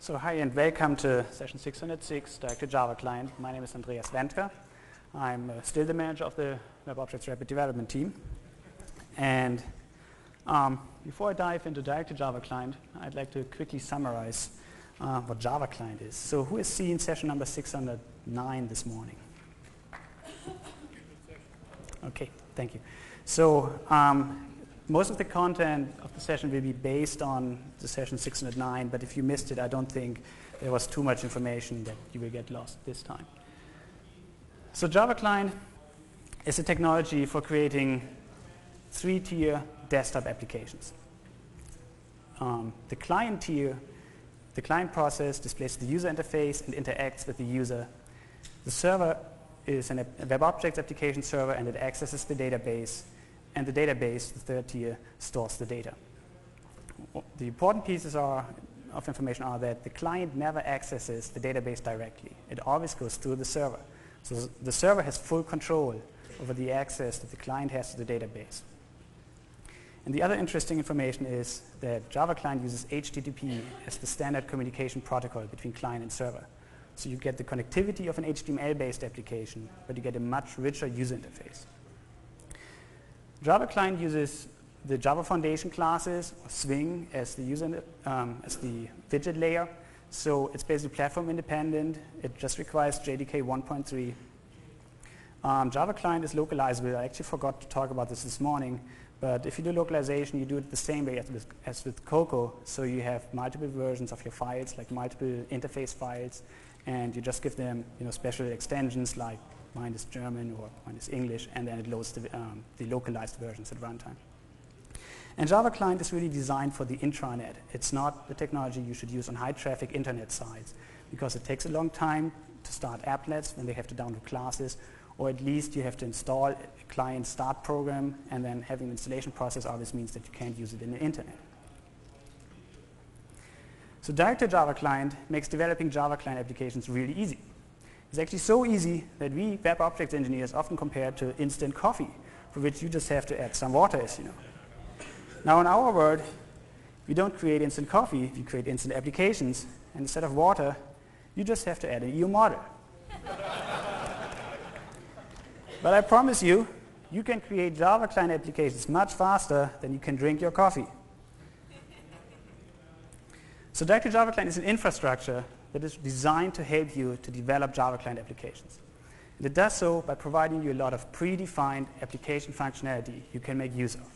So hi and welcome to session 606, Directed Java Client. My name is Andreas Wendker. I'm still the manager of the Web Objects Rapid Development team. And before I dive into Directed Java Client, I'd like to quickly summarize what Java Client is. So who has seen session number 609 this morning? Okay, thank you. So most of the content of the session will be based on the session 609, but if you missed it, I don't think there was too much information that you will get lost this time. So Java Client is a technology for creating three-tier desktop applications. The client tier, the client process displays the user interface and interacts with the user. The server is a web objects application server, and it accesses the database. And the database, the third tier, stores the data. The important pieces of information are that the client never accesses the database directly. It always goes through the server. So the server has full control over the access that the client has to the database. And the other interesting information is that Java Client uses HTTP as the standard communication protocol between client and server. So you get the connectivity of an HTML-based application, but you get a much richer user interface. Java Client uses the Java Foundation classes, or Swing, as the widget layer. So it's basically platform independent. It just requires JDK 1.3. Java Client is localizable. I actually forgot to talk about this morning. But if you do localization, you do it the same way as with Cocoa. So you have multiple versions of your files, like multiple interface files, and you just give them special extensions like mine is German or mine is English, and then it loads the localized versions at runtime. And Java Client is really designed for the intranet. It's not the technology you should use on high-traffic internet sites, because it takes a long time to start applets when they have to download classes, or at least you have to install a client start program, and then having an installation process always means that you can't use it in the internet. So Directed Java Client makes developing Java Client applications really easy. It's actually so easy that we web objects engineers often compare it to instant coffee, for which you just have to add some water, as you know. Now in our world, we don't create instant coffee, we create instant applications, and instead of water, you just have to add an EU model. But I promise you, you can create Java Client applications much faster than you can drink your coffee. So Directed Java Client is an infrastructure that is designed to help you to develop Java Client applications. And it does so by providing you a lot of predefined application functionality you can make use of.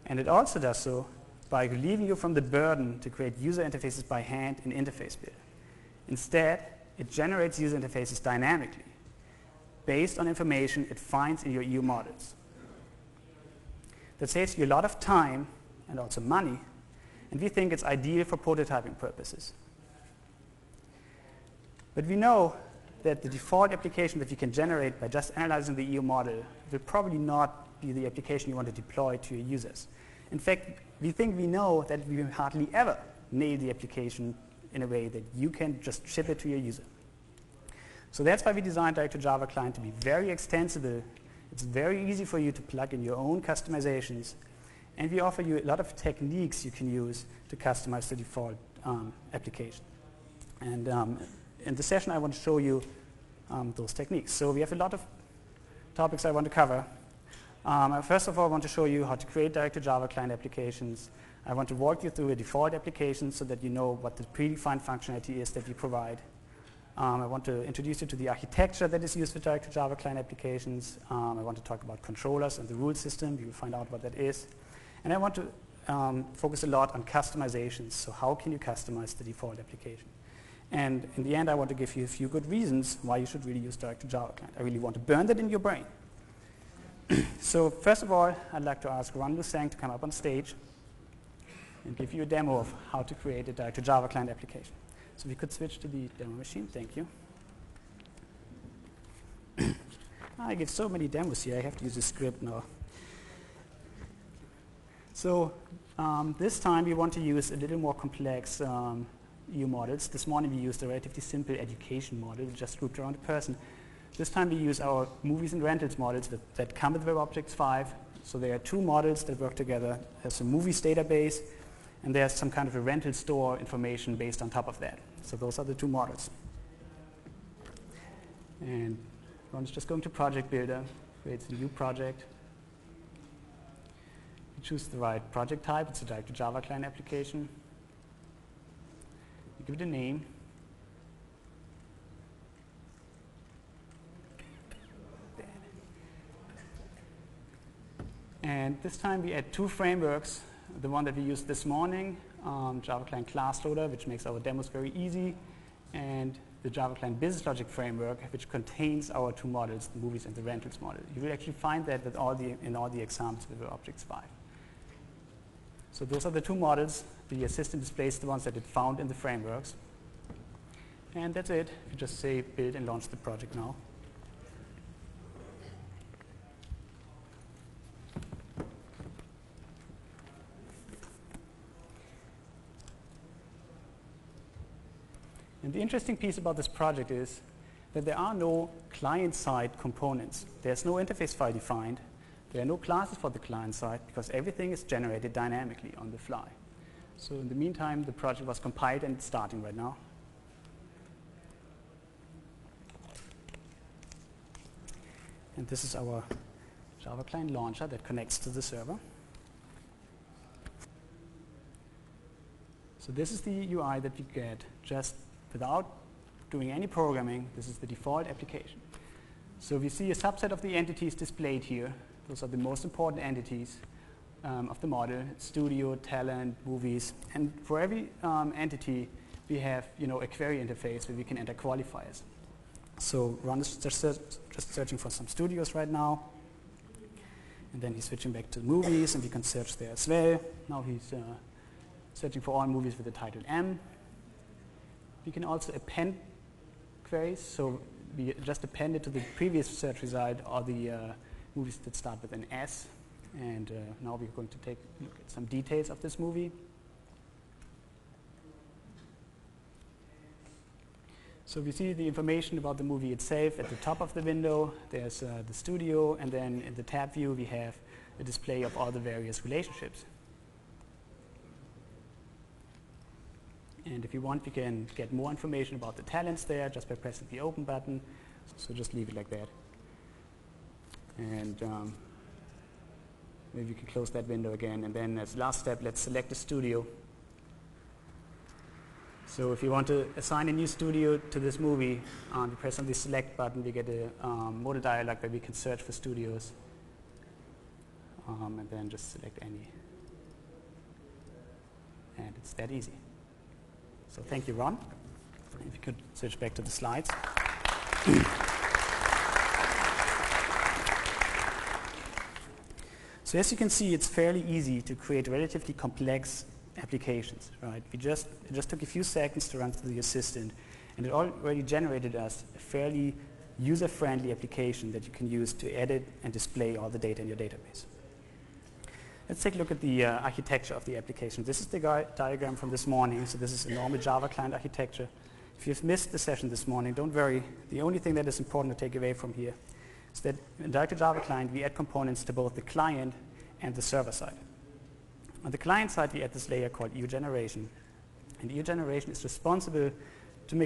And it also does so by relieving you from the burden to create user interfaces by hand in Interface Builder. Instead, it generates user interfaces dynamically, based on information it finds in your EU models. That saves you a lot of time and also money, and we think it's ideal for prototyping purposes. But we know that the default application that you can generate by just analyzing the EU model will probably not be the application you want to deploy to your users. In fact, we know that we will hardly ever nail the application in a way that you can just ship it to your user. So that's why we designed Directed Java Client to be very extensible. It's very easy for you to plug in your own customizations, and we offer you a lot of techniques you can use to customize the default application. And in the session, I want to show you those techniques. So we have a lot of topics I want to cover. First of all, I want to show you how to create Directed Java Client applications. I want to walk you through a default application so that you know what the predefined functionality is that we provide. I want to introduce you to the architecture that is used for Directed Java Client applications. I want to talk about controllers and the rule system. You will find out what that is. And I want to focus a lot on customizations. So how can you customize the default application? And in the end, I want to give you a few good reasons why you should really use Directed Java Client. I really want to burn that in your brain. So first of all, I'd like to ask Ron Lusang to come up on stage and give you a demo of how to create a Directed Java Client application. So we could switch to the demo machine. Thank you. I get so many demos here. I have to use a script now. So this time we want to use a little more complex EU models. This morning we used a relatively simple education model, just grouped around a person. This time we use our movies and rentals models that come with WebObjects 5. So there are two models that work together. There's a movies database, And there's some kind of a rental store information based on top of that. So those are the two models. And Ron's just going to Project Builder, creates a new project. You choose the right project type. It's a direct-to-Java client application. You give it a name. And this time we add two frameworks. The one that we used this morning, Java Client Class Loader, which makes our demos very easy, and the Java Client Business Logic Framework, which contains our two models, the movies and the rentals model. You will actually find that with in all the examples with Objects 5. So those are the two models. The assistant displays the ones that it found in the frameworks. And that's it. You just say build and launch the project now. And the interesting piece about this project is that there are no client-side components. There's no interface file defined. There are no classes for the client side because everything is generated dynamically on the fly. So in the meantime, the project was compiled and it's starting right now. And this is our Java Client launcher that connects to the server. So this is the UI that we get just without doing any programming. This is the default application. So we see a subset of the entities displayed here. Those are the most important entities of the model: studio, talent, movies. And for every entity, we have a query interface where we can enter qualifiers. So Ron is just searching for some studios right now. And then he's switching back to movies, and we can search there as well. Now he's searching for all movies with the title M. We can also append queries, so we just append it to the previous search result or the movies that start with an S. And now we're going to take a look at some details of this movie. So we see the information about the movie itself at the top of the window. There's the studio, and then in the tab view we have a display of all the various relationships. And if you want, we can get more information about the talents there just by pressing the open button. So just leave it like that. And maybe we can close that window again. And then as last step, let's select a studio. So if you want to assign a new studio to this movie, we press on the select button, we get a modal dialog where we can search for studios. And then just select any. And it's that easy. So thank you, Ron. If you could switch back to the slides. So as you can see, it's fairly easy to create relatively complex applications, right? It just took a few seconds to run through the assistant, and it already generated us a fairly user-friendly application that you can use to edit and display all the data in your database. Let's take a look at the architecture of the application. This is the diagram from this morning. So this is a normal Java client architecture. If you've missed the session this morning, don't worry. The only thing that is important to take away from here is that in direct-to-Java client, we add components to both the client and the server side. On the client side, we add this layer called EU generation. And EU generation is responsible to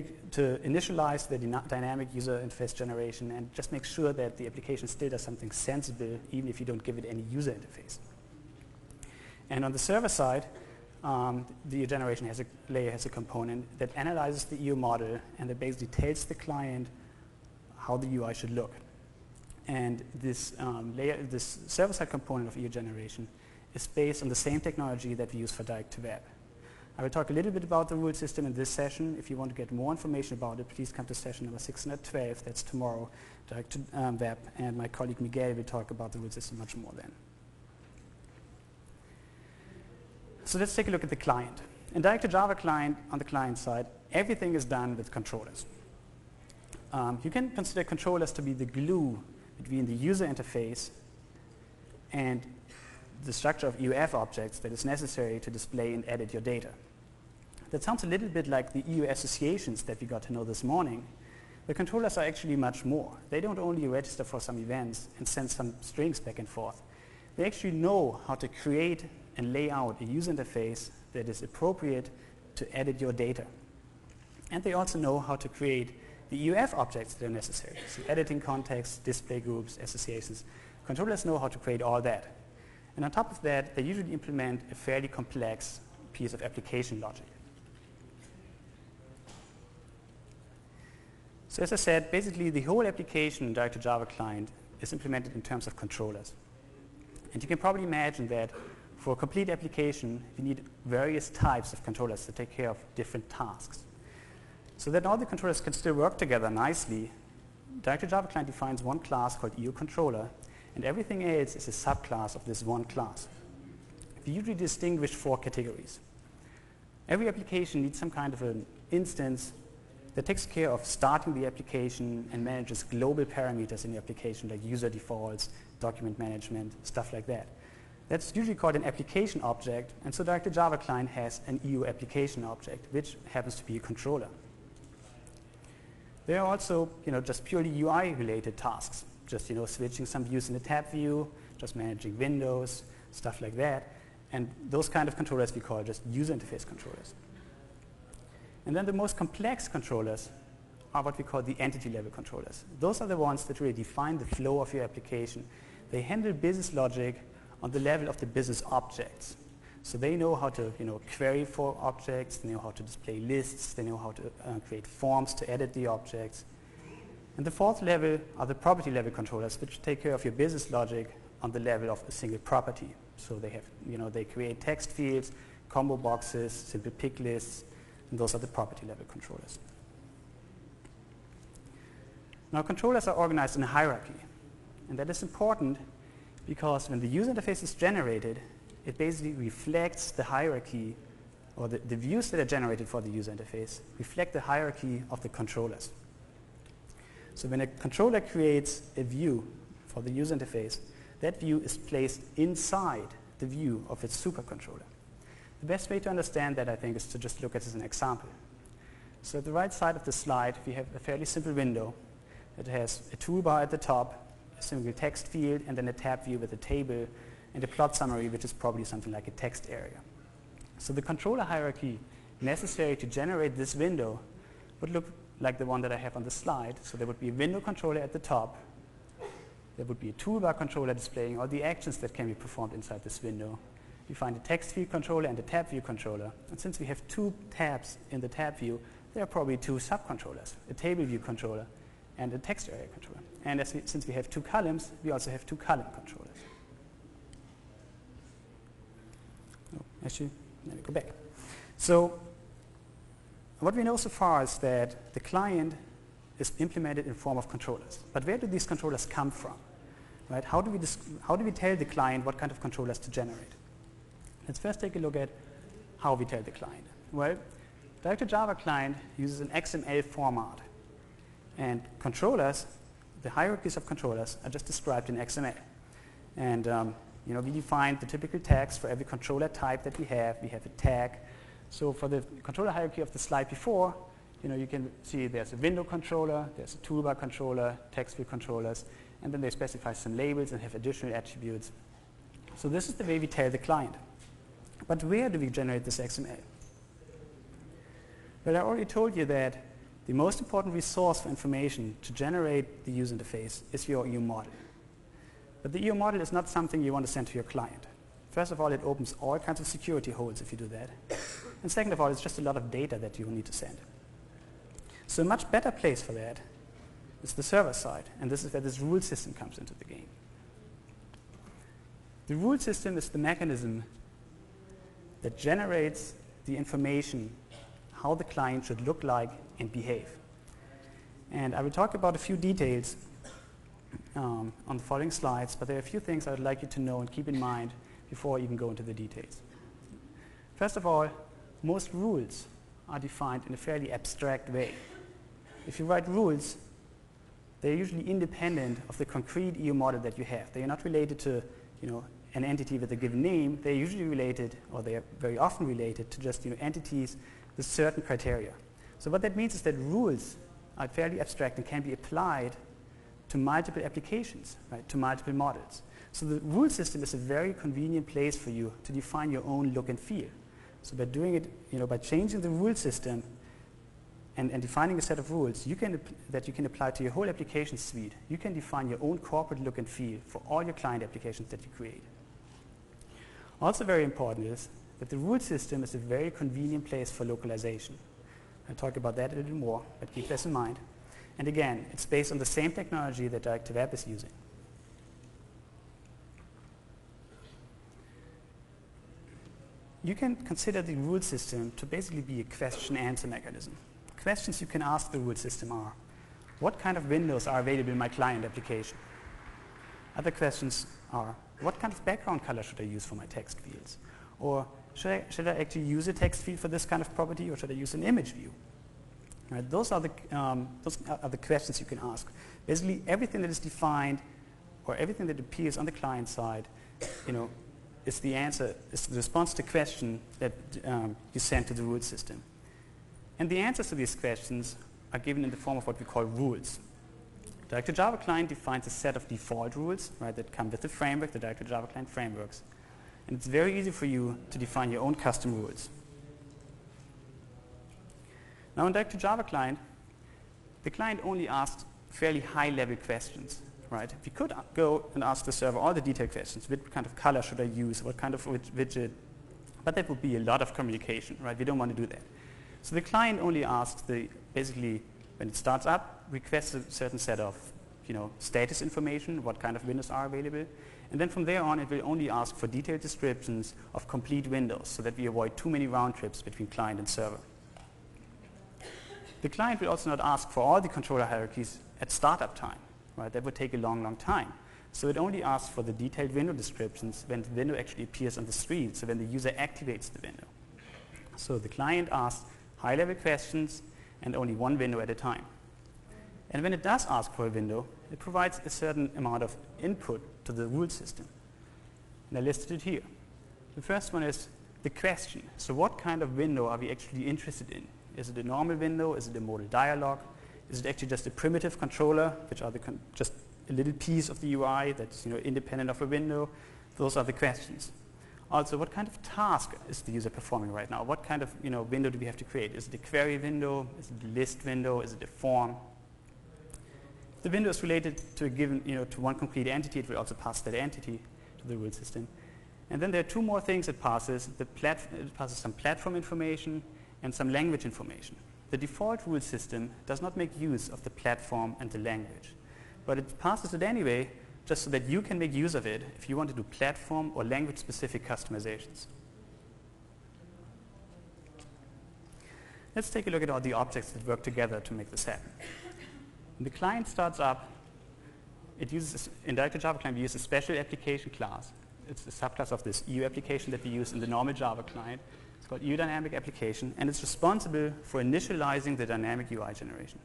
initialize the dynamic user interface generation and just make sure that the application still does something sensible, even if you don't give it any user interface. And on the server side, the generation layer has a component that analyzes the EU model and that basically tells the client how the UI should look. And this this server-side component of EU generation is based on the same technology that we use for direct-to-web. I will talk a little bit about the rule system in this session. If you want to get more information about it, please come to session number 612. That's tomorrow, direct-to-web. And my colleague Miguel will talk about the rule system much more then. So let's take a look at the client. In direct-to-Java client, on the client side, everything is done with controllers. You can consider controllers to be the glue between the user interface and the structure of EUF objects that is necessary to display and edit your data. That sounds a little bit like the EU associations that we got to know this morning. The controllers are actually much more. They don't only register for some events and send some strings back and forth. They actually know how to create and lay out a user interface that is appropriate to edit your data. And they also know how to create the EUF objects that are necessary. So editing contexts, display groups, associations. Controllers know how to create all that. And on top of that, they usually implement a fairly complex piece of application logic. So as I said, basically the whole application in direct-to-Java client is implemented in terms of controllers. And you can probably imagine that for a complete application, you need various types of controllers to take care of different tasks. So that all the controllers can still work together nicely, direct-to-Java client defines one class called EU controller, and everything else is a subclass of this one class. We usually distinguish 4 categories. Every application needs some kind of an instance that takes care of starting the application and manages global parameters in the application, like user defaults, document management, stuff like that. That's usually called an application object, and so direct-to-Java client has an EU application object, which happens to be a controller. There are also, just purely UI-related tasks, just, switching some views in the tab view, just managing windows, stuff like that. And those kind of controllers we call just user interface controllers. And then the most complex controllers are what we call the entity level controllers. Those are the ones that really define the flow of your application. They handle business logic on the level of the business objects. So they know how to query for objects, they know how to display lists, they know how to create forms to edit the objects. And the 4th level are the property level controllers, which take care of your business logic on the level of a single property. So they have, they create text fields, combo boxes, simple pick lists, and those are the property level controllers. Now controllers are organized in a hierarchy, and that is important because when the user interface is generated, it basically reflects the hierarchy, or the views that are generated for the user interface reflect the hierarchy of the controllers. So when a controller creates a view for the user interface, that view is placed inside the view of its supercontroller. The best way to understand that, I think, is to just look at it as an example. So at the right side of the slide, we have a fairly simple window that has a toolbar at the top, a single text field, and then a tab view with a table, and a plot summary, which is probably something like a text area. So the controller hierarchy necessary to generate this window would look like the one that I have on the slide. So there would be a window controller at the top. There would be a toolbar controller displaying all the actions that can be performed inside this window. You find a text field controller and a tab view controller. And since we have 2 tabs in the tab view, there are probably 2 subcontrollers, a table view controller and a text area controller. And since we have 2 columns, we also have 2 column controllers. Actually, let me go back. So what we know so far is that the client is implemented in form of controllers. But where do these controllers come from? Right? How do we tell the client what kind of controllers to generate? Let's first take a look at how we tell the client. Well, direct-to-Java client uses an XML format. And controllers, the hierarchies of controllers, are just described in XML. And we define the typical tags for every controller type that we have. We have a tag. So for the controller hierarchy of the slide before, you can see there's a window controller, there's a toolbar controller, text view controllers, and then they specify some labels and have additional attributes. So this is the way we tell the client. But where do we generate this XML? Well, I already told you that the most important resource for information to generate the user interface is your EU model. But the EU model is not something you want to send to your client. First of all, it opens all kinds of security holes if you do that. And second of all, it's just a lot of data that you will need to send. So a much better place for that is the server side, and this is where this rule system comes into the game. The rule system is the mechanism that generates the information how the client should look like and behave. And I will talk about a few details on the following slides, but there are a few things I would like you to know and keep in mind before I even go into the details. First of all, most rules are defined in a fairly abstract way. If you write rules, they're usually independent of the concrete EU model that you have. They are not related to an entity with a given name. They're usually related, or they are very often related to just entities with certain criteria. So what that means is that rules are fairly abstract and can be applied to multiple applications, right, to multiple models. So the rule system is a very convenient place for you to define your own look and feel. So by doing it, by changing the rule system and defining a set of rules that you can apply to your whole application suite, you can define your own corporate look and feel for all your client applications that you create. Also very important is that the rule system is a very convenient place for localization. I'll talk about that a little more, but keep this in mind. And again, it's based on the same technology that Directive Web is using. You can consider the rule system to basically be a question-answer mechanism. Questions you can ask the rule system are, what kind of windows are available in my client application? Other questions are, what kind of background color should I use for my text fields? Or should I actually use a text field for this kind of property, or should I use an image view? Right, those are the questions you can ask. Basically, everything that is defined or everything that appears on the client side, is the answer, is the response to the question that you send to the rule system. And the answers to these questions are given in the form of what we call rules. Directed Java Client defines a set of default rules, right, that come with the framework, the Directed Java Client frameworks. And it's very easy for you to define your own custom rules. Now in Directed Java Client, the client only asks fairly high-level questions. Right? We could go and ask the server all the detailed questions. What kind of color should I use? What kind of widget? But that would be a lot of communication, right? We don't want to do that. So the client only asks basically, when it starts up, requests a certain set of status information, what kind of windows are available. And then from there on, it will only ask for detailed descriptions of complete windows so that we avoid too many round trips between client and server. The client will also not ask for all the controller hierarchies at startup time. Right, that would take a long, long time. So it only asks for the detailed window descriptions when the window actually appears on the screen, so when the user activates the window. So the client asks high-level questions and only one window at a time. And when it does ask for a window, it provides a certain amount of input to the rule system. And I listed it here. The first one is the question. So what kind of window are we actually interested in? Is it a normal window? Is it a modal dialog? Is it actually just a primitive controller, which are just a little piece of the UI that's independent of a window? Those are the questions. Also, what kind of task is the user performing right now? What kind of window do we have to create? Is it a query window? Is it a list window? Is it a form? If the window is related to a given, to one concrete entity, it will also pass that entity to the rule system. And then there are two more things it passes. It passes some platform information and some language information. The default rule system does not make use of the platform and the language, but it passes it anyway just so that you can make use of it if you want to do platform or language-specific customizations. Let's take a look at all the objects that work together to make this happen. When the client starts up, in Directed Java Client, we use a special application class. It's a subclass of this EU application that we use in the normal Java client. It's called EU Dynamic Application, and it's responsible for initializing the dynamic UI generation.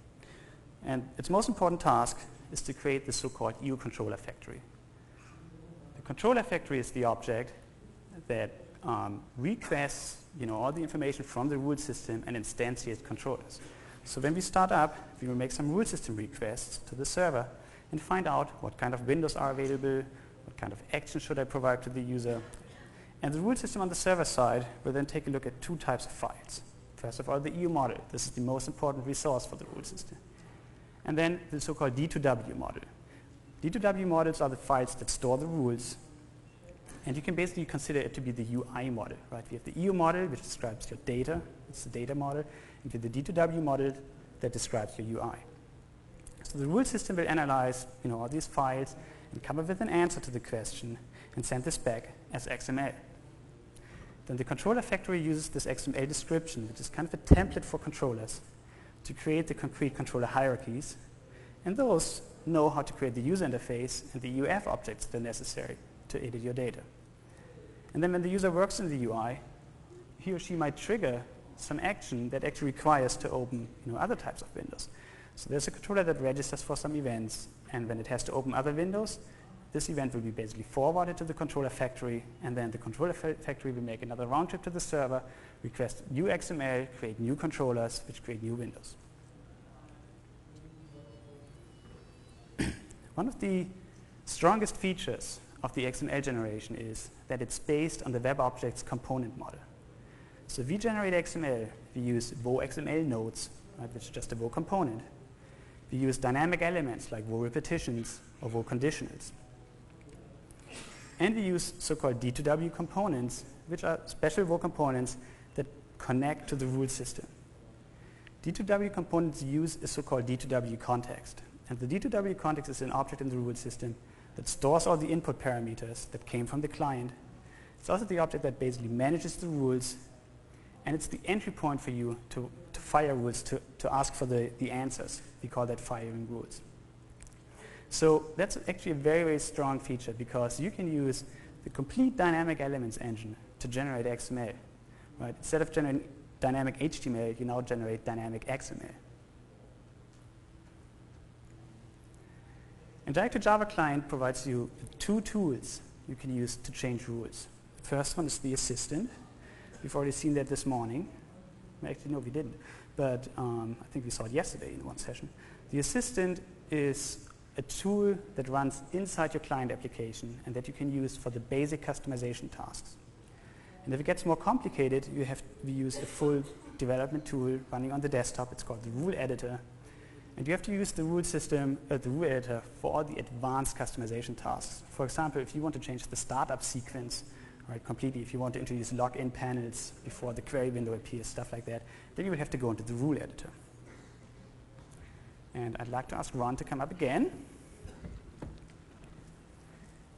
And its most important task is to create the so-called EU controller factory. The controller factory is the object that requests all the information from the rule system and instantiates controllers. So when we start up, we will make some rule system requests to the server and find out what kind of windows are available, what kind of action should I provide to the user. And the rule system on the server side will then take a look at two types of files. First of all, the EU model. This is the most important resource for the rule system. And then the so-called D2W model. D2W models are the files that store the rules. And you can basically consider it to be the UI model. Right? We have the EU model, which describes your data. It's the data model. And we have the D2W model that describes your UI. So the rule system will analyze all these files and come up with an answer to the question and send this back as XML. Then the controller factory uses this XML description, which is kind of a template for controllers, to create the concrete controller hierarchies. And those know how to create the user interface and the UF objects that are necessary to edit your data. And then when the user works in the UI, he or she might trigger some action that actually requires to open other types of windows. So there's a controller that registers for some events, and when it has to open other windows, this event will be basically forwarded to the controller factory, and then the controller factory will make another round trip to the server, request new XML, create new controllers, which create new windows. One of the strongest features of the XML generation is that it's based on the web object's component model. So if we generate XML, we use WXML nodes, right, which is just a WO component. We use dynamic elements like WO repetitions or WO conditionals. And we use so-called D2W components, which are special WO components that connect to the rule system. D2W components use a so-called D2W context. And the D2W context is an object in the rule system that stores all the input parameters that came from the client. It's also the object that basically manages the rules, and it's the entry point for you to fire rules, to ask for the answers. We call that firing rules. So that's actually a very, very strong feature, because you can use the complete dynamic elements engine to generate XML. Right? Instead of generating dynamic HTML, you now generate dynamic XML. And Direct-to-Java Client provides you two tools you can use to change rules. The first one is the assistant. We've already seen that this morning. Actually, no, we didn't. But I think we saw it yesterday in one session. The assistant is a tool that runs inside your client application and that you can use for the basic customization tasks. And if it gets more complicated, we use the full development tool running on the desktop. It's called the rule editor. And you have to use the rule system, the rule editor, for all the advanced customization tasks. For example, if you want to change the startup sequence, right, completely, if you want to introduce login panels before the query window appears, stuff like that, then you would have to go into the rule editor. And I'd like to ask Ron to come up again.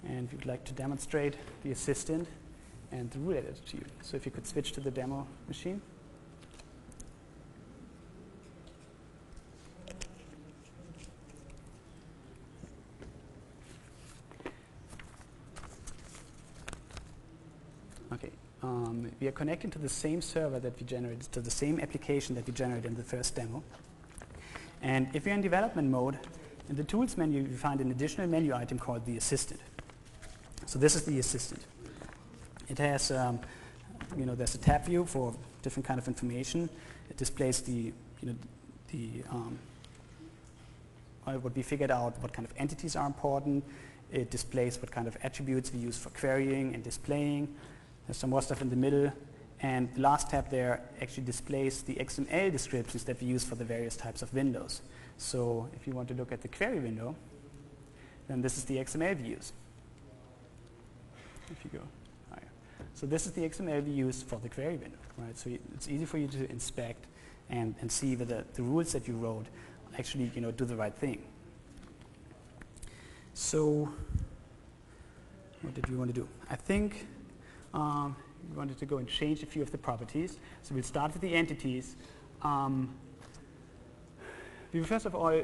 And we'd like to demonstrate the assistant and the rule editor to you. So if you could switch to the demo machine. Okay, we are connecting to the same server that we generated, to the same application that we generated in the first demo. And if you're in development mode, in the tools menu, you find an additional menu item called the assistant. So this is the assistant. It has, there's a tab view for different kind of information. It displays what we figured out, what kind of entities are important. It displays what kind of attributes we use for querying and displaying. There's some more stuff in the middle. And the last tab there actually displays the XML descriptions that we use for the various types of windows. So if you want to look at the query window, then this is the XML we use. If you go higher. So this is the XML we use for the query window. Right? So it's easy for you to inspect and see whether the rules that you wrote actually do the right thing. So what did we want to do? I think we wanted to go and change a few of the properties. So we'll start with the entities. We will first of all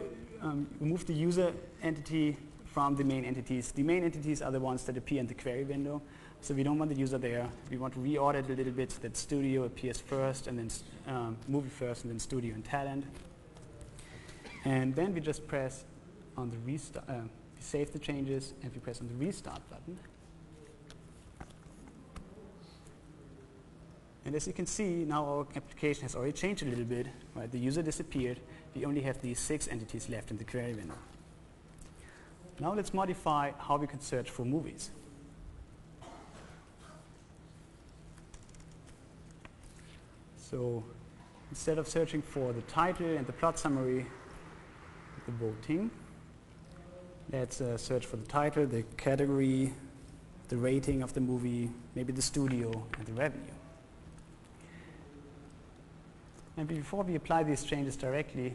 remove the user entity from the main entities. The main entities are the ones that appear in the query window. So we don't want the user there. We want to reorder it a little bit so that Studio appears first, and then Movie first, and then Studio and Talent. And then we just press on the restart. We save the changes, and we press on the restart button. And as you can see, now our application has already changed a little bit. Right? The user disappeared. We only have these 6 entities left in the query window. Now let's modify how we can search for movies. So instead of searching for the title and the plot summary, the voting, let's search for the title, the category, the rating of the movie, maybe the studio, and the revenue. And before we apply these changes directly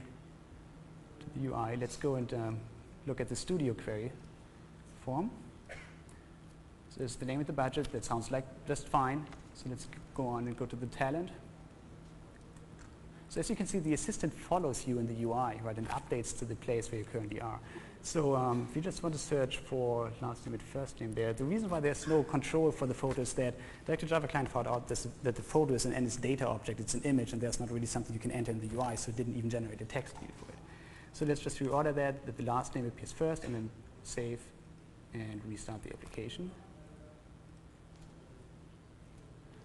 to the UI, let's go and look at the studio query form. So there's the name of the budget. That sounds like just fine. So let's go on and go to the talent. So as you can see, the assistant follows you in the UI, right, and updates to the place where you currently are. So if you just want to search for last name and first name there, the reason why there's no control for the photo is that Direct-to-Java Client found out that the photo is an NS data object. It's an image, and there's not really something you can enter in the UI, so it didn't even generate a text field for it. So let's just reorder that the last name appears first, and then save and restart the application.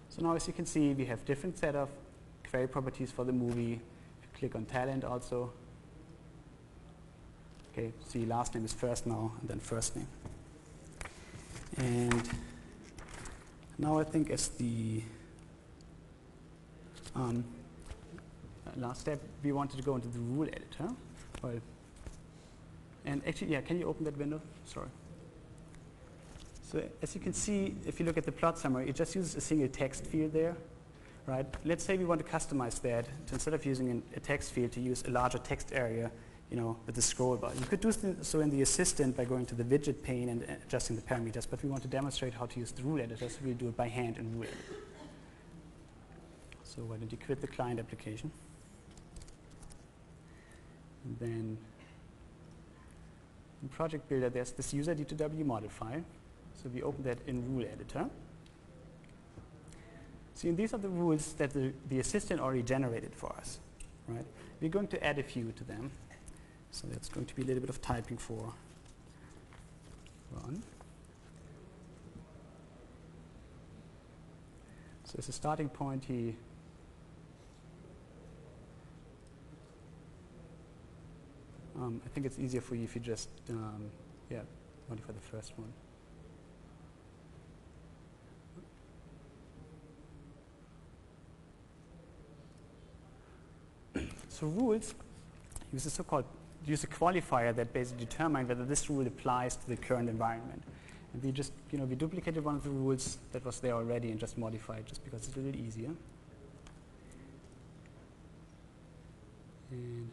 So now as you can see, we have different set of query properties for the movie. If you click on talent also, okay, see last name is first now, and then first name. And now I think as the last step, we wanted to go into the rule editor. Well, and actually, yeah, can you open that window? Sorry. So as you can see, if you look at the plot summary, it just uses a single text field there, right? Let's say we want to customize that to, instead of using a text field, to use a larger text area, with the scroll bar. You could do so in the assistant by going to the widget pane and adjusting the parameters, but we want to demonstrate how to use the rule editor, so we'll do it by hand in rule editor. So why don't you quit the client application? And then in Project Builder, there's this user D2W model file. So we open that in rule editor. See, and these are the rules that the assistant already generated for us, right? We're going to add a few to them. So that's going to be a little bit of typing for Ron. So as a starting point, I think it's easier for you if you just modify the first one. So rules use a qualifier that basically determines whether this rule applies to the current environment. And we just, we duplicated one of the rules that was there already and just modified just because it's a little easier. And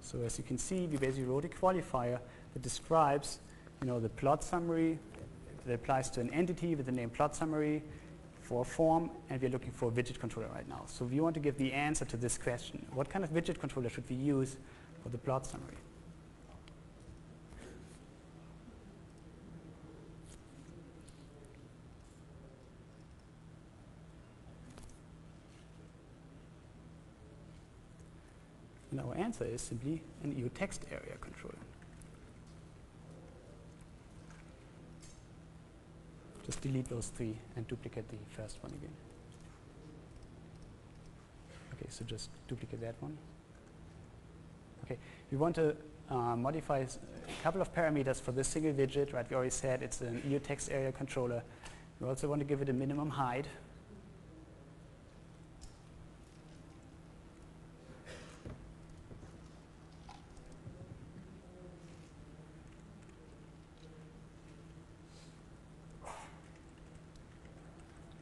so as you can see, we basically wrote a qualifier that describes, the plot summary that applies to an entity with the name plot summary for a form, and we're looking for a widget controller right now. So we want to give the answer to this question. What kind of widget controller should we use for the plot summary? And our answer is simply an EU text area controller. Just delete those three and duplicate the first one again. Okay, so just duplicate that one. Okay, we want to modify a couple of parameters for this single widget, right? We already said it's an EU text area controller. We also want to give it a minimum height.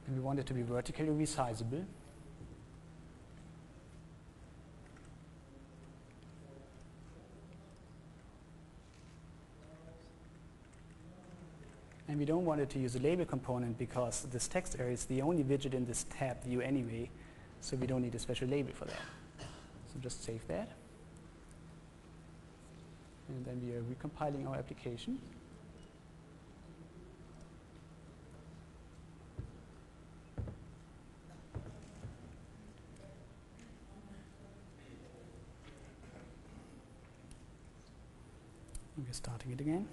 And we want it to be vertically resizable. And we don't want it to use a label component because this text area is the only widget in this tab view anyway, so we don't need a special label for that. So just save that. And then we are recompiling our application. We're starting it again.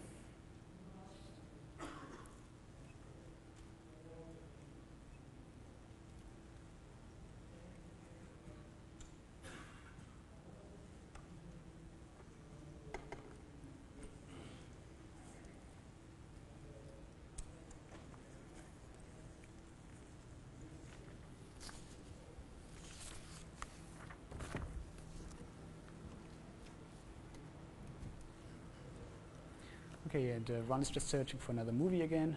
Okay, and Ron is just searching for another movie again.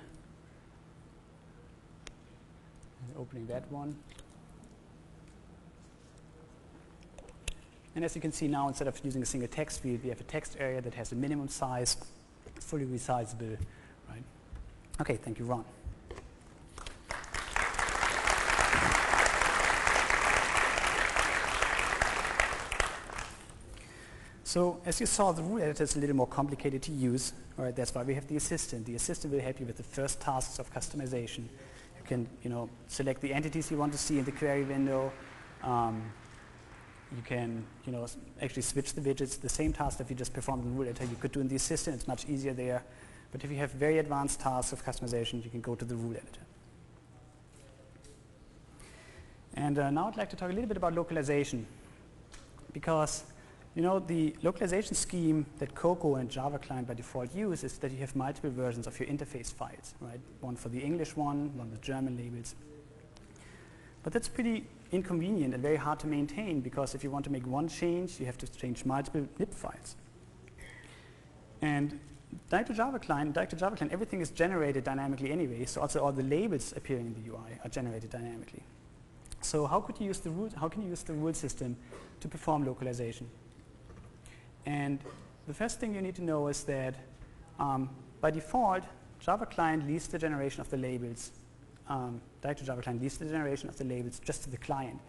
And opening that one. And as you can see now, instead of using a single text field, we have a text area that has a minimum size, fully resizable, right? Okay, thank you, Ron. So as you saw, the rule editor is a little more complicated to use. All right, that's why we have the assistant. The assistant will help you with the first tasks of customization. You can, select the entities you want to see in the query window. You can, actually switch the widgets. The same task that we just performed in the rule editor, you could do in the assistant. It's much easier there. But if you have very advanced tasks of customization, you can go to the rule editor. And now I'd like to talk a little bit about localization, because the localization scheme that Cocoa and Java Client by default use is that you have multiple versions of your interface files, right? One for the English one with German labels. But that's pretty inconvenient and very hard to maintain, because if you want to make one change, you have to change multiple nib files. And Direct-to-Java client, everything is generated dynamically anyway, so also all the labels appearing in the UI are generated dynamically. So how can you use the rule system to perform localization? And the first thing you need to know is that by default, Java client leaves the generation of the labels. Direct-to-Java client leaves the generation of the labels just to the client.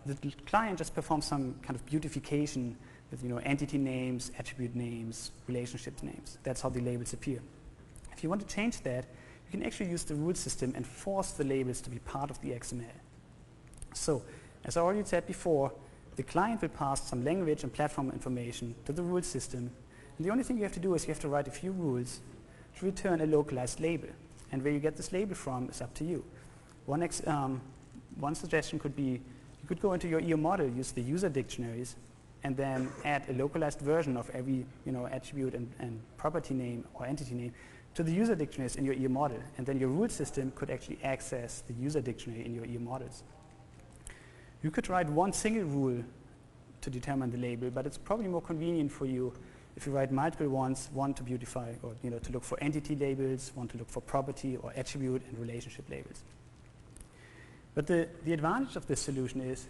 The client just performs some kind of beautification with entity names, attribute names, relationship names. That's how the labels appear. If you want to change that, you can actually use the rule system and force the labels to be part of the XML. So, as I already said before, the client will pass some language and platform information to the rule system. And the only thing you have to do is you have to write a few rules to return a localized label. And where you get this label from is up to you. One suggestion could be, you could go into your EU model, use the user dictionaries, and then add a localized version of every attribute and property name or entity name to the user dictionaries in your EU model. And then your rule system could actually access the user dictionary in your EU models. You could write one single rule to determine the label, but it's probably more convenient for you if you write multiple ones, one to beautify or to look for entity labels, one to look for property or attribute and relationship labels. But the advantage of this solution is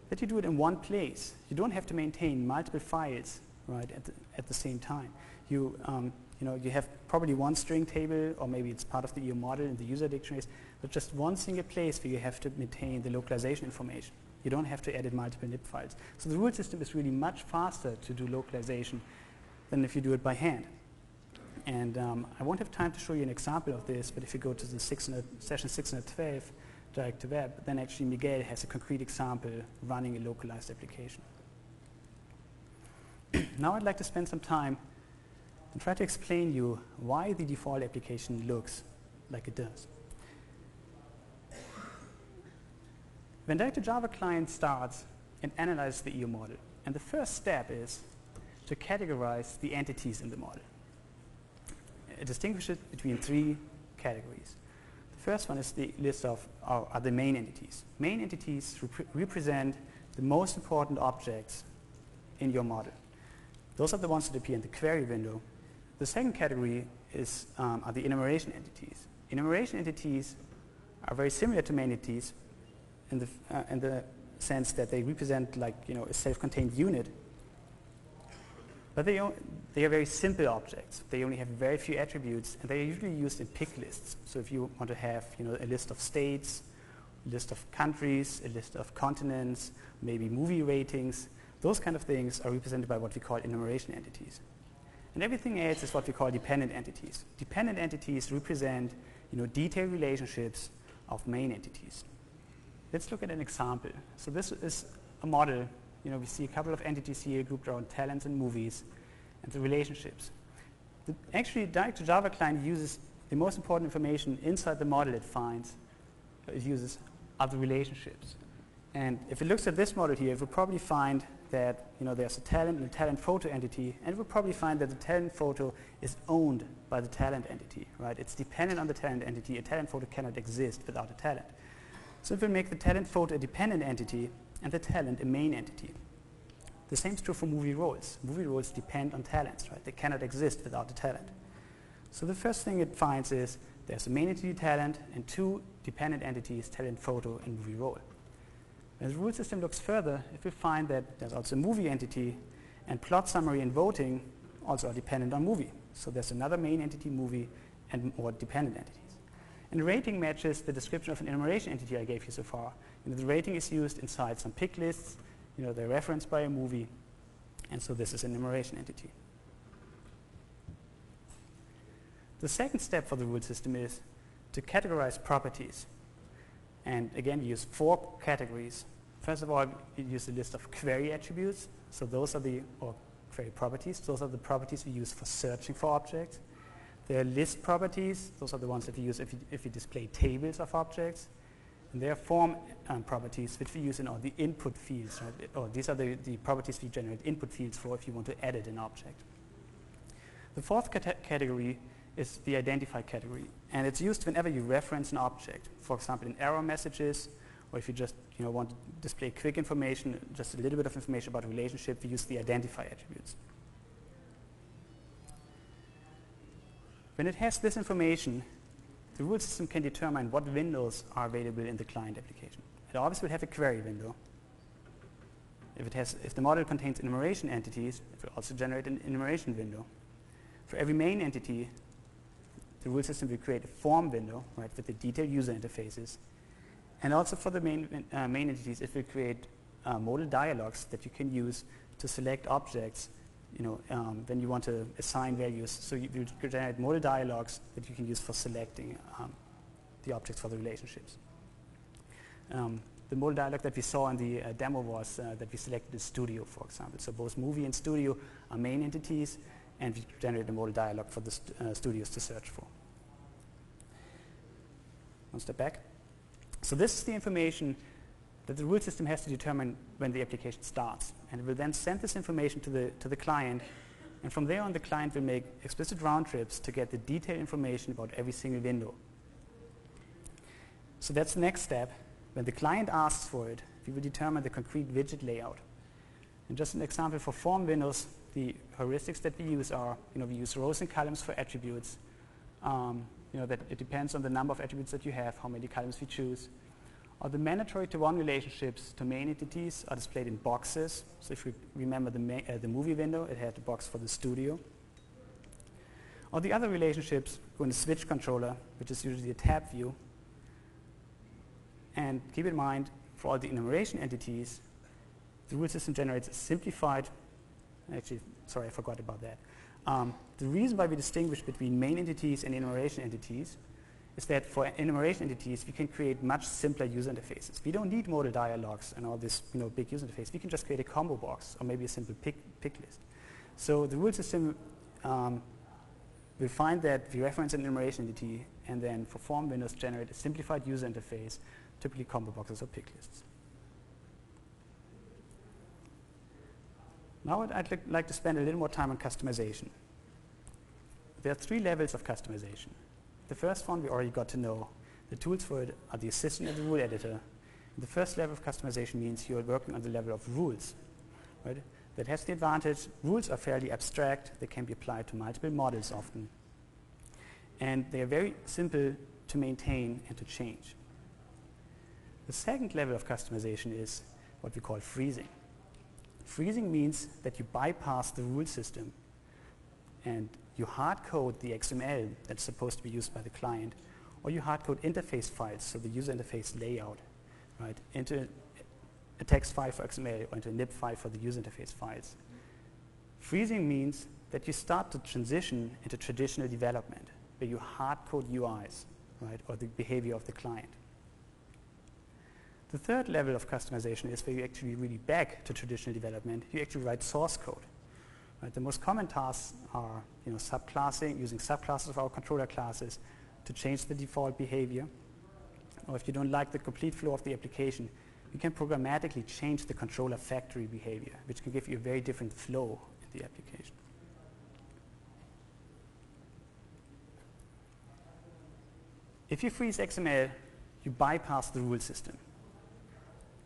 that you do it in one place. You don't have to maintain multiple files at the same time. You have probably one string table, or maybe it's part of the EU model in the user dictionaries, but just one single place where you have to maintain the localization information. You don't have to edit multiple nib files. So the rule system is really much faster to do localization than if you do it by hand. And I won't have time to show you an example of this, but if you go to the session 612, Direct to Web, then actually Miguel has a concrete example running a localized application. Now I'd like to spend some time and try to explain you why the default application looks like it does. When Direct-to-Java client starts, it analyzes the EU model. And the first step is to categorize the entities in the model. It distinguishes between three categories. The first one is the list of are the main entities. Main entities represent the most important objects in your model. Those are the ones that appear in the query window. The second category are the enumeration entities. Enumeration entities are very similar to main entities in the sense that they represent a self-contained unit. But they are very simple objects. They only have very few attributes, and they are usually used in pick lists. So if you want to have a list of states, a list of countries, a list of continents, maybe movie ratings, those kind of things are represented by what we call enumeration entities. And everything else is what we call dependent entities. Dependent entities represent detailed relationships of main entities. Let's look at an example. So this is a model. We see a couple of entities here grouped around talents and movies and the relationships. Actually, Direct-to-Java client uses the most important information inside the model it finds. It uses other relationships. And if it looks at this model here, it will probably find that there's a talent and a talent photo entity, and it will probably find that the talent photo is owned by the talent entity, right? It's dependent on the talent entity. A talent photo cannot exist without a talent. So it will make the talent photo a dependent entity and the talent a main entity. The same is true for movie roles. Movie roles depend on talents, right? They cannot exist without the talent. So the first thing it finds is there's a main entity talent and two dependent entities, talent photo and movie role. When the rule system looks further, it will find that there's also a movie entity, and plot summary and voting also are dependent on movie. So there's another main entity, movie, and more dependent entities. And rating matches the description of an enumeration entity I gave you so far. The rating is used inside some pick lists. They're referenced by a movie, and so this is an enumeration entity. The second step for the rule system is to categorize properties. And again, you use four categories. First of all, you use a list of query attributes. So those are query properties. Those are the properties we use for searching for objects. There are list properties. Those are the ones that we use if you display tables of objects. And there are form properties which we use in all the input fields, right? Or these are the properties we generate input fields for if you want to edit an object. The fourth category is the identify category, and it's used whenever you reference an object. For example, in error messages, or if you just want to display quick information, just a little bit of information about a relationship, we use the identify attributes. When it has this information, the rule system can determine what windows are available in the client application. It always will have a query window. If the model contains enumeration entities, it will also generate an enumeration window. For every main entity, the rule system will create a form window, right, with the detailed user interfaces. And also for the main entities, it will create modal dialogues that you can use to select objects when you want to assign values. So you will generate modal dialogues that you can use for selecting the objects for the relationships. The modal dialog that we saw in the demo was that we selected the studio, for example. So both movie and studio are main entities, and we generate a modal dialog for the studios to search for. One step back. So this is the information that the rule system has to determine when the application starts. And it will then send this information to the client. And from there on, the client will make explicit round trips to get the detailed information about every single window. So that's the next step. When the client asks for it, we will determine the concrete widget layout. And just an example for form windows, the heuristics that we use are, we use rows and columns for attributes. That it depends on the number of attributes that you have, how many columns we choose. Or the mandatory to-one relationships to main entities are displayed in boxes. So if you remember the movie window, it had a box for the studio. Or the other relationships go in the switch controller, which is usually a tab view. And keep in mind, for all the enumeration entities, the rule system generates a simplified, actually, sorry, I forgot about that. The reason why we distinguish between main entities and enumeration entities is that for enumeration entities, we can create much simpler user interfaces. We don't need modal dialogues and all this big user interface. We can just create a combo box or maybe a simple pick list. So the rule system will find that we reference an enumeration entity and then for form windows generate a simplified user interface, typically combo boxes or pick lists. Now I'd like to spend a little more time on customization. There are 3 levels of customization. The first one we already got to know. The tools for it are the assistant and the rule editor. The first level of customization means you are working on the level of rules. Right? That has the advantage, rules are fairly abstract. They can be applied to multiple models often. And they are very simple to maintain and to change. The second level of customization is what we call freezing. Freezing means that you bypass the rule system and you hard code the XML that's supposed to be used by the client, or you hard code interface files, so the user interface layout, right, into a text file for XML or into a lib file for the user interface files. Freezing means that you start to transition into traditional development, where you hard code UIs, right, or the behavior of the client. The third level of customization is where you actually really back to traditional development. You actually write source code. Right? The most common tasks are subclassing, using subclasses of our controller classes to change the default behavior. Or if you don't like the complete flow of the application, you can programmatically change the controller factory behavior, which can give you a very different flow in the application. If you freeze XML, you bypass the rule system.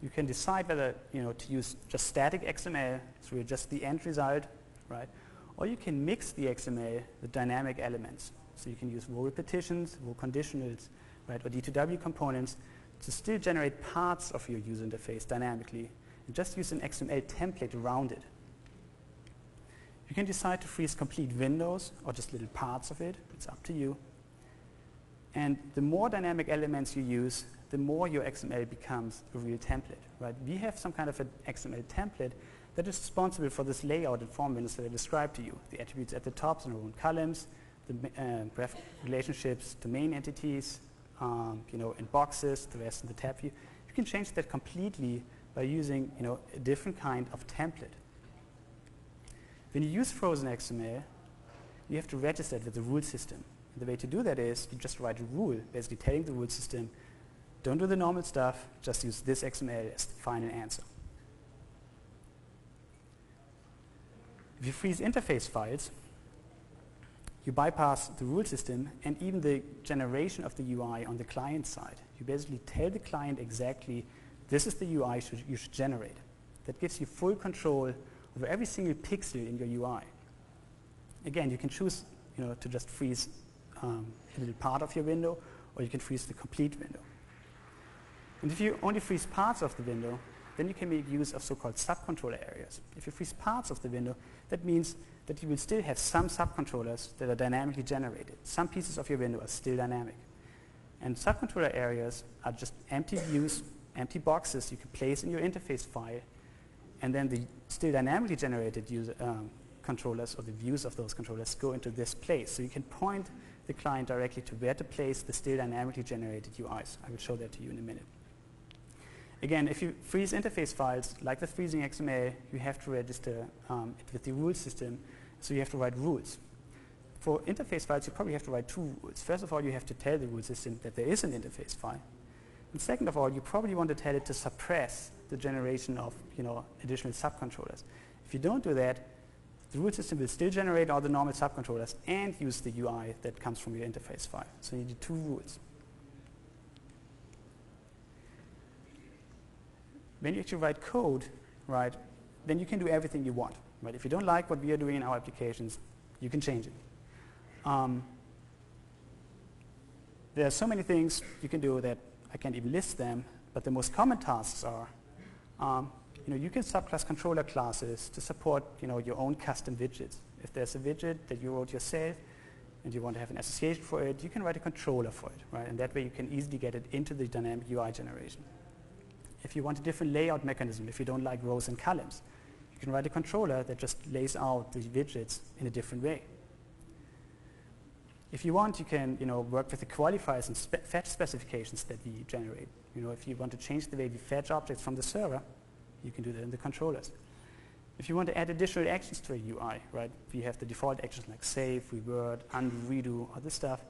You can decide whether to use just static XML, so just the end result, right? Or you can mix the XML with dynamic elements. So you can use row repetitions, row conditionals, right, or D2W components to still generate parts of your user interface dynamically and just use an XML template around it. You can decide to freeze complete windows or just little parts of it. It's up to you. And the more dynamic elements you use, the more your XML becomes a real template, right? We have some kind of an XML template that is responsible for this layout and form windows that I described to you. The attributes at the top and row and columns, the graph relationships, the main entities, in boxes, the rest in the tab view. You can change that completely by using a different kind of template. When you use frozen XML, you have to register it with the rule system. And the way to do that is you just write a rule, basically telling the rule system, Don't do the normal stuff, just use this XML as the final answer. If you freeze interface files, you bypass the rule system and even the generation of the UI on the client side. You basically tell the client exactly, this is the UI you should generate. That gives you full control over every single pixel in your UI. Again, you can choose to just freeze a little part of your window, or you can freeze the complete window. And if you only freeze parts of the window, then you can make use of so-called subcontroller areas. If you freeze parts of the window, that means that you will still have some subcontrollers that are dynamically generated. Some pieces of your window are still dynamic. And subcontroller areas are just empty views, empty boxes you can place in your interface file, and then the still dynamically generated controllers, or the views of those controllers, go into this place. So you can point the client directly to where to place the still dynamically generated UIs. I will show that to you in a minute. Again, if you freeze interface files, like the freezing XML, you have to register it with the rule system, so you have to write rules. For interface files, you probably have to write two rules. First of all, you have to tell the rule system that there is an interface file. And second of all, you probably want to tell it to suppress the generation of additional subcontrollers. If you don't do that, the rule system will still generate all the normal subcontrollers and use the UI that comes from your interface file. So you need two rules. When you actually write code, right, then you can do everything you want. Right? If you don't like what we are doing in our applications, you can change it. There are so many things you can do that I can't even list them, but the most common tasks are, you can subclass controller classes to support your own custom widgets. If there's a widget that you wrote yourself and you want to have an association for it, you can write a controller for it, right? And that way you can easily get it into the dynamic UI generation. If you want a different layout mechanism, if you don't like rows and columns, you can write a controller that just lays out the widgets in a different way. If you want, you can work with the qualifiers and fetch specifications that we generate. If you want to change the way we fetch objects from the server, you can do that in the controllers. If you want to add additional actions to a UI, right, we have the default actions like save, revert, undo, redo, all this stuff,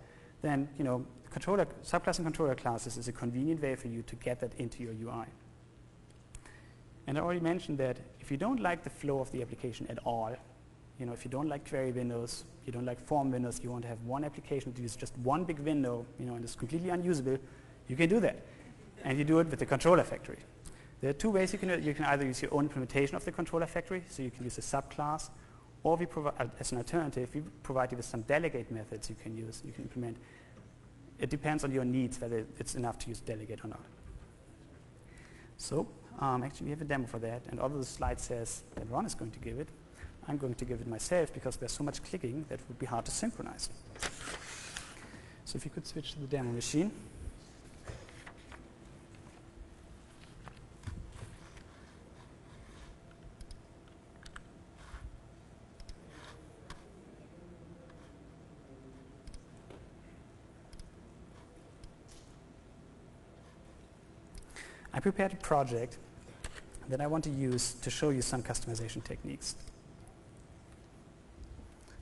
then subclass and controller classes is a convenient way for you to get that into your UI. And I already mentioned that if you don't like the flow of the application at all, if you don't like query windows, you don't like form windows, you want to have one application that uses just one big window, and it's completely unusable, you can do that. And you do it with the controller factory. There are two ways you can do it. You can either use your own implementation of the controller factory, so you can use a subclass, or we provide, as an alternative, we provide you with some delegate methods you can use, you can implement. It depends on your needs whether it's enough to use delegate or not. So actually we have a demo for that, and although the slide says that Ron is going to give it, I'm going to give it myself because there's so much clicking that would be hard to synchronize. So if you could switch to the demo machine. I prepared a project that I want to use to show you some customization techniques.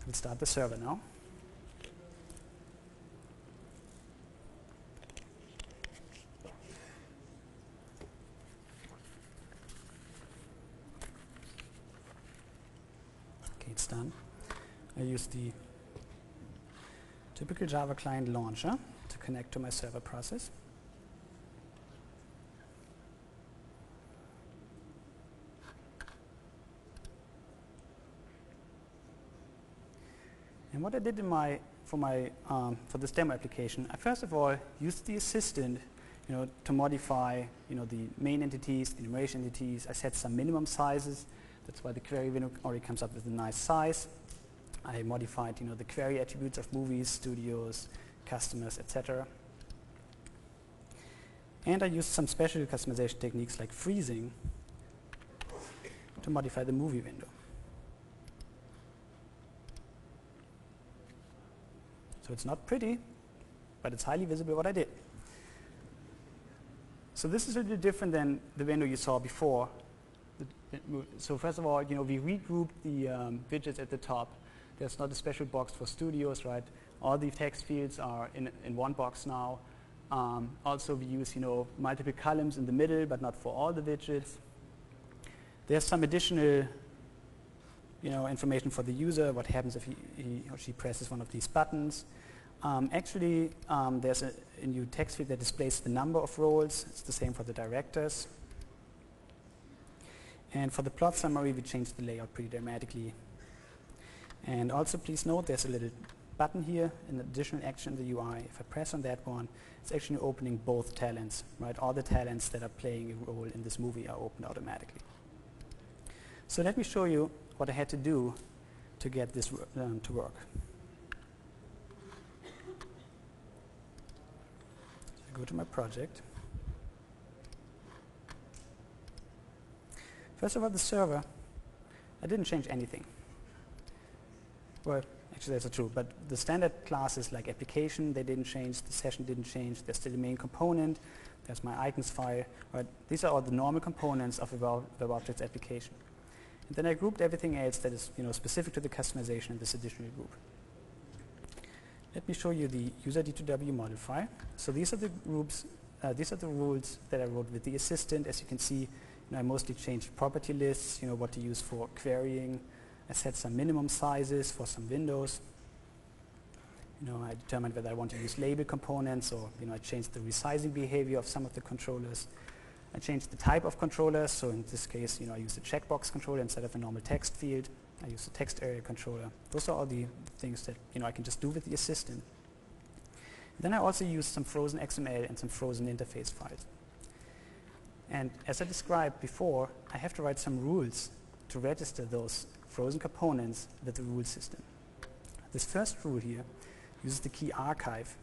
We'll start the server now. Okay, it's done. I use the typical Java client launcher to connect to my server process. And what I did for this demo application, I first of all used the assistant, to modify, the main entities, the enumeration entities. I set some minimum sizes. That's why the query window already comes up with a nice size. I modified, the query attributes of movies, studios, customers, etc. And I used some special customization techniques like freezing to modify the movie window. So it's not pretty, but it's highly visible what I did. So this is a little different than the window you saw before. So first of all, we regrouped the widgets at the top. There's not a special box for studios, right? All the text fields are in one box now. Also, we use multiple columns in the middle, but not for all the widgets. There's some additional information for the user, what happens if he or she presses one of these buttons. Actually, there's a new text field that displays the number of roles. It's the same for the directors. And for the plot summary, we changed the layout pretty dramatically. And also, please note, there's a little button here, an additional action in the UI. If I press on that one, it's actually opening both talents, right? All the talents that are playing a role in this movie are opened automatically. So let me show you what I had to do to get this to work. So I go to my project. First of all, the server, I didn't change anything. Well, actually that's not true, but the standard classes like application, they didn't change, the session didn't change, there's still the main component, there's my icons file, right? These are all the normal components of a Web Objects application. And then I grouped everything else that is specific to the customization in this additional group. Let me show you the user D2W model file. So these are the groups, these are the rules that I wrote with the assistant. As you can see, I mostly changed property lists, what to use for querying. I set some minimum sizes for some windows. I determined whether I want to use label components, or I changed the resizing behavior of some of the controllers. I changed the type of controllers, so in this case, I used a checkbox controller instead of a normal text field. I used a text area controller. Those are all the things that I can just do with the assistant. Then I also used some frozen XML and some frozen interface files. And as I described before, I have to write some rules to register those frozen components with the rule system. This first rule here uses the key archive.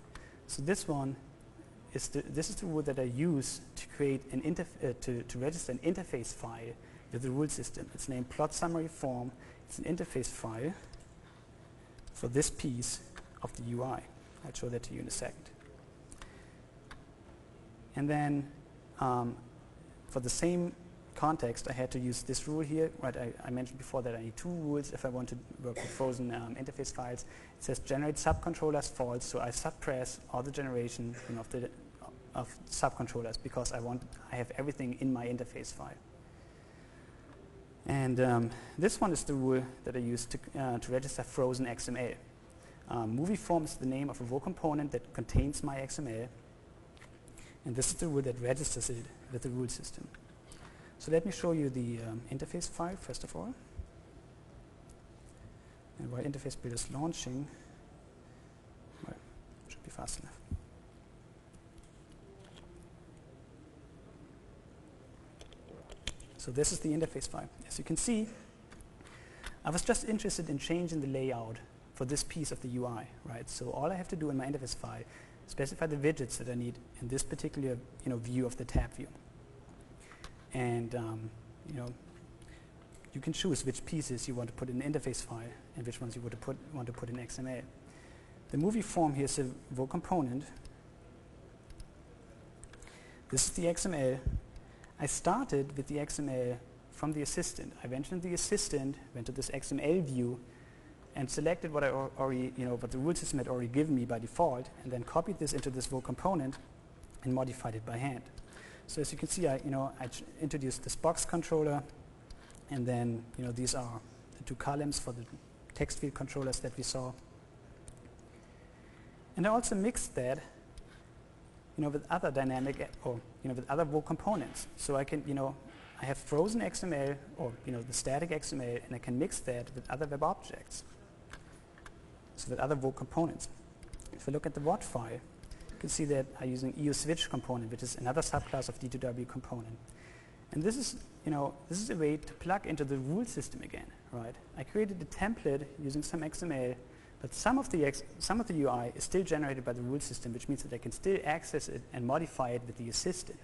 So this one is this is the rule that I use to create an to register an interface file with the rule system. It's named plot summary form. It's an interface file for this piece of the UI. I'll show that to you in a second. And then for the same context, I had to use this rule here. Right, I mentioned before that I need two rules if I want to work with frozen interface files. It says generate subcontrollers false, so I suppress all the generation of subcontrollers because I have everything in my interface file. And this one is the rule that I use to register frozen XML. Movie form is the name of a raw component that contains my XML, and this is the rule that registers it with the rule system. So let me show you the interface file first of all. And while interface build is launching, well, it should be fast enough. So this is the interface file. As you can see, I was just interested in changing the layout for this piece of the UI, right? So all I have to do in my interface file is specify the widgets that I need in this particular view of the tab view. And you can choose which pieces you want to put in the interface file and which ones you want to put in XML. The movie form here is a raw component. This is the XML. I started with the XML from the assistant. I went into the assistant, went to this XML view, and selected what I already, what the rule system had already given me by default, and then copied this into this raw component and modified it by hand. So as you can see, I introduced this box controller, and then these are the two columns for the text field controllers that we saw. And I also mixed that with other dynamic or with other raw components. So I can I have frozen XML or the static XML, and I can mix that with other web objects. So with other raw components. If I look at the WOT file, you can see that I'm using EU switch component, which is another subclass of D2W component. And this is a way to plug into the rule system again, right? I created a template using some XML, but some of the UI is still generated by the rule system, which means that I can still access it and modify it with the assistant,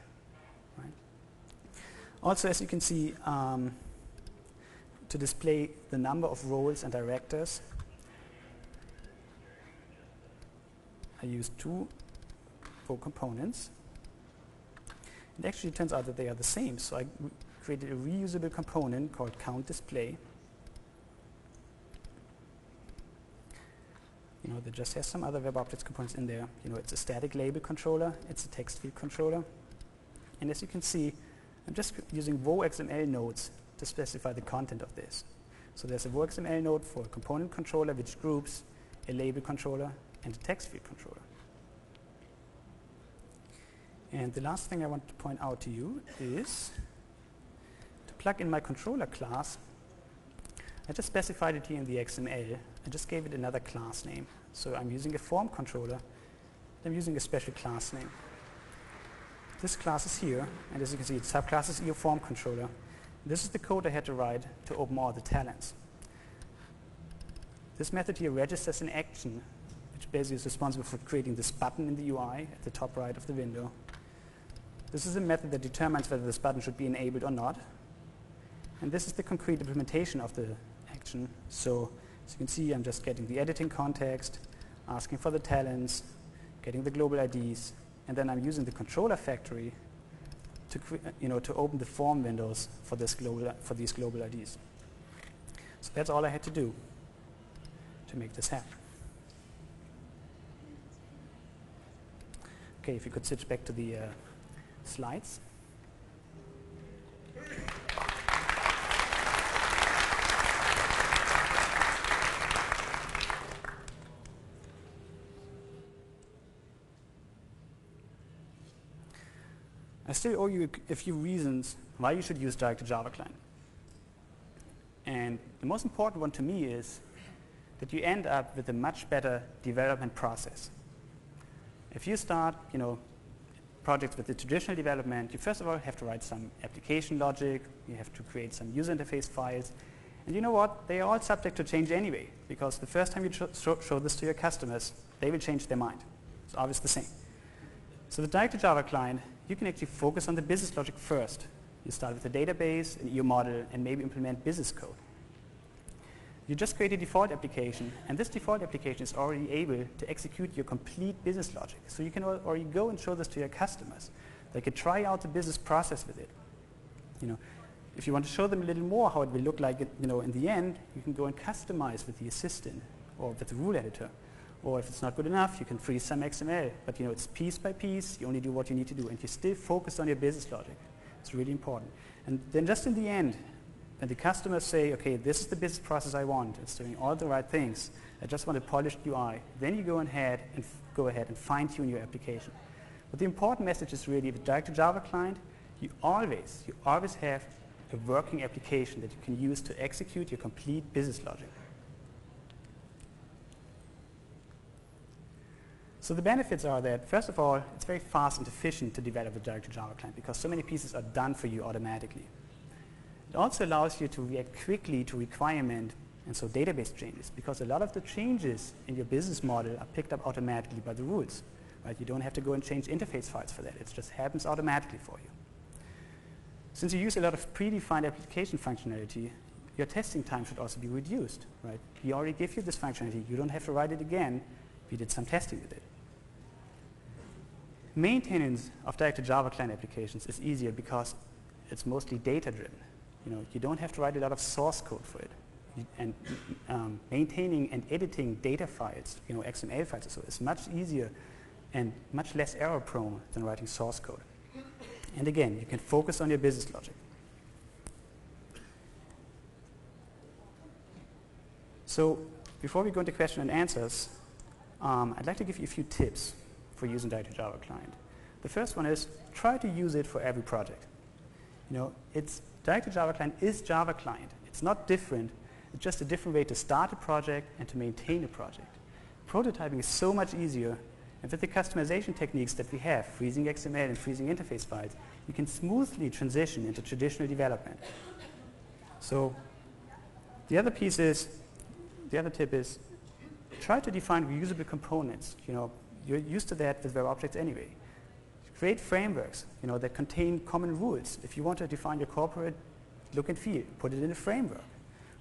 right? Also, as you can see, to display the number of roles and directors, I used two raw components. It actually turns out that they are the same, so I created a reusable component called count display. That just has some other web objects components in there. It's a static label controller, it's a text field controller. And as you can see, I'm just using WoXML nodes to specify the content of this. So there's a WoXML node for a component controller which groups a label controller and a text field controller. And the last thing I want to point out to you is to plug in my controller class. I just specified it here in the XML. I just gave it another class name. So I'm using a form controller. I'm using a special class name. This class is here, and as you can see, its subclass is your form controller. This is the code I had to write to open all the talents. This method here registers an action, which basically is responsible for creating this button in the UI at the top right of the window. This is a method that determines whether this button should be enabled or not. And this is the concrete implementation of the action. So as you can see, I'm just getting the editing context, asking for the talents, getting the global IDs, and then I'm using the controller factory to open the form windows for these global IDs. So that's all I had to do to make this happen. Okay, if you could switch back to the slides. I still owe you a few reasons why you should use direct-to-Java client. And the most important one to me is that you end up with a much better development process. If you start, projects with the traditional development, you first of all have to write some application logic, you have to create some user interface files, and you know what? They are all subject to change anyway, because the first time you show this to your customers, they will change their mind. It's always the same. So the direct-to-Java client, you can actually focus on the business logic first. You start with a database, an EU model, and maybe implement business code. You just create a default application, and this default application is already able to execute your complete business logic. So you can already go and show this to your customers. They can try out the business process with it. If you want to show them a little more how it will look like in the end, you can go and customize with the assistant or with the rule editor. Or if it's not good enough, you can freeze some XML. But it's piece by piece, you only do what you need to do, and you still focus on your business logic. It's really important. And then just in the end, when the customers say, okay, this is the business process I want, it's doing all the right things, I just want a polished UI, then you go ahead and fine-tune your application. But the important message is really with direct-to-Java client, you always have a working application that you can use to execute your complete business logic. So the benefits are that, first of all, it's very fast and efficient to develop a direct-to-Java client because so many pieces are done for you automatically. It also allows you to react quickly to requirement and so database changes, because a lot of the changes in your business model are picked up automatically by the rules. Right? You don't have to go and change interface files for that. It just happens automatically for you. Since you use a lot of predefined application functionality, your testing time should also be reduced. Right? We already give you this functionality. You don't have to write it again. We did some testing with it. Maintenance of direct-to-Java client applications is easier because it's mostly data-driven. You don't have to write a lot of source code for it. And maintaining and editing data files, XML files, so is much easier and much less error-prone than writing source code. And again, you can focus on your business logic. So before we go into question and answers, I'd like to give you a few tips for using direct-to-Java client. The first one is try to use it for every project. Direct-to-Java client is Java client. It's not different. It's just a different way to start a project and to maintain a project. Prototyping is so much easier, and with the customization techniques that we have, freezing XML and freezing interface files, you can smoothly transition into traditional development. So the other tip is try to define reusable components. You're used to that with web objects anyway. Create frameworks, that contain common rules. If you want to define your corporate look and feel, put it in a framework.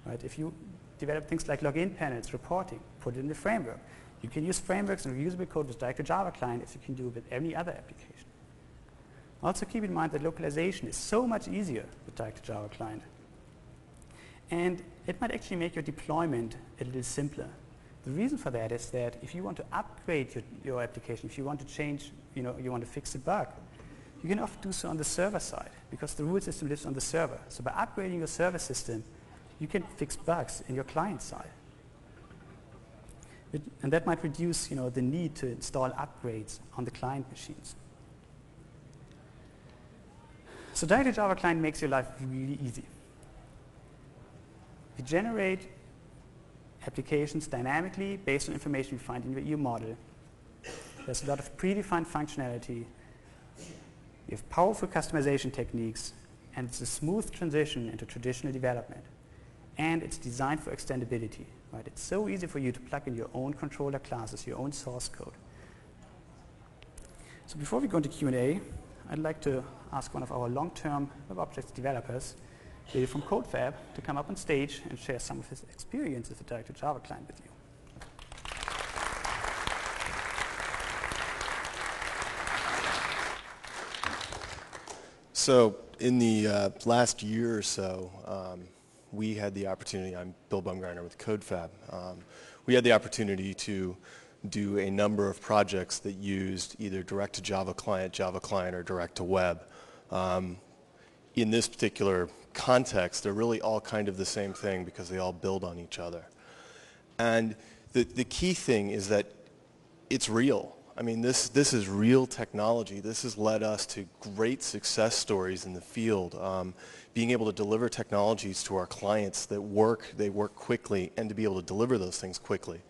Right? If you develop things like login panels, reporting, put it in the framework. You can use frameworks and reusable code with direct-to-Java client as you can do with any other application. Also keep in mind that localization is so much easier with direct-to-Java client. And it might actually make your deployment a little simpler. The reason for that is that if you want to upgrade your application, if you want to change, you want to fix a bug, you can often do so on the server side because the rule system lives on the server. So by upgrading your server system, you can fix bugs in your client side. And that might reduce the need to install upgrades on the client machines. So Direct to Java Client makes your life really easy. We generate applications dynamically based on information we find in your EU model. There's a lot of predefined functionality. We have powerful customization techniques, and it's a smooth transition into traditional development. And it's designed for extendability. Right? It's so easy for you to plug in your own controller classes, your own source code. So before we go into Q&A, I'd like to ask one of our long-term WebObjects developers, Billy from CodeFab, to come up on stage and share some of his experiences with Direct to Java Client with you. So in the last year or so, we had the opportunity, I'm Bill Bumgarner with CodeFab, we had the opportunity to do a number of projects that used either Direct to Java Client, or Direct to Web. In this particular context, they're really all kind of the same thing because they all build on each other. And the key thing is that it's real. I mean, this is real technology. This has led us to great success stories in the field, being able to deliver technologies to our clients that they work quickly, and to be able to deliver those things quickly.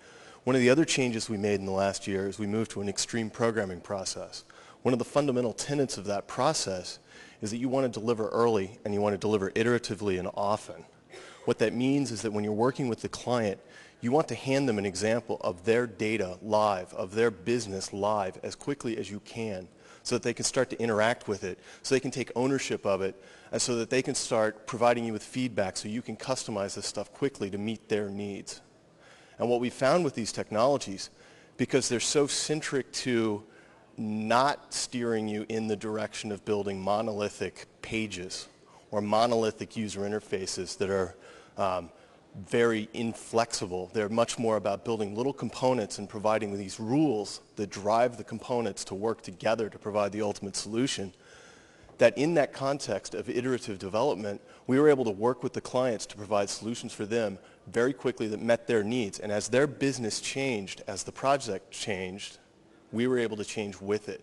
One of the other changes we made in the last year is we moved to an extreme programming process. One of the fundamental tenets of that process is that you want to deliver early and you want to deliver iteratively and often. What that means is that when you're working with the client, you want to hand them an example of their data live, of their business live, as quickly as you can, so that they can start to interact with it, so they can take ownership of it, and so that they can start providing you with feedback so you can customize this stuff quickly to meet their needs. And what we found with these technologies, because they're so centric to not steering you in the direction of building monolithic pages or monolithic user interfaces that are very inflexible. They're much more about building little components and providing these rules that drive the components to work together to provide the ultimate solution. That in that context of iterative development, we were able to work with the clients to provide solutions for them very quickly that met their needs. And as their business changed, as the project changed, we were able to change with it.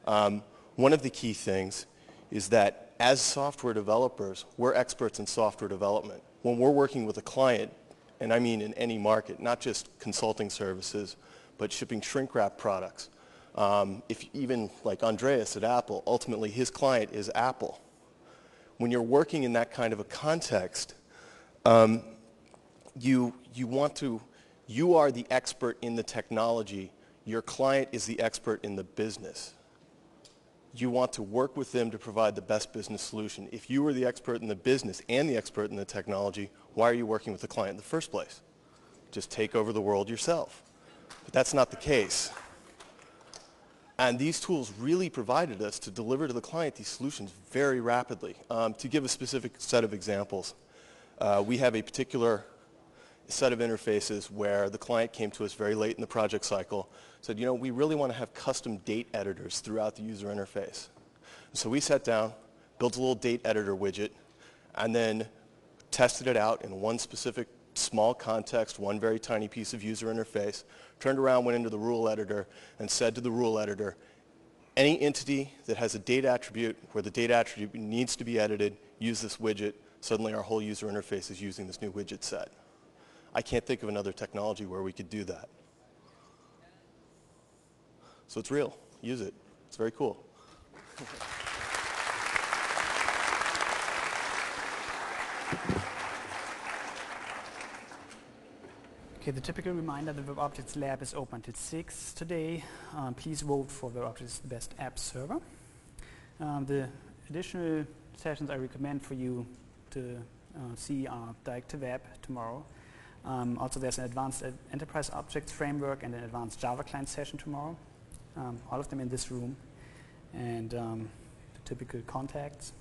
One of the key things is that as software developers, we're experts in software development. When we're working with a client, and I mean in any market, not just consulting services, but shipping shrink wrap products, if even like Andreas at Apple, ultimately his client is Apple. When you're working in that kind of a context, you are the expert in the technology. Your client is the expert in the business. You want to work with them to provide the best business solution. If you were the expert in the business and the expert in the technology, why are you working with the client in the first place? Just take over the world yourself. But that's not the case. And these tools really provided us to deliver to the client these solutions very rapidly. To give a specific set of examples, we have a particular set of interfaces where the client came to us very late in the project cycle, said, we really want to have custom date editors throughout the user interface. So we sat down, built a little date editor widget, and then tested it out in one specific small context, one very tiny piece of user interface, turned around, went into the rule editor, and said to the rule editor, any entity that has a date attribute where the data attribute needs to be edited, use this widget. Suddenly our whole user interface is using this new widget set. I can't think of another technology where we could do that. So it's real. Use it. It's very cool. Okay, the typical reminder, the WebObjects Lab is open until 6 today. Please vote for WebObjects Best App Server. The additional sessions I recommend for you to see are Direct to Web tomorrow. Also, there's an advanced enterprise objects framework and an advanced Java client session tomorrow. All of them in this room. And the typical contacts.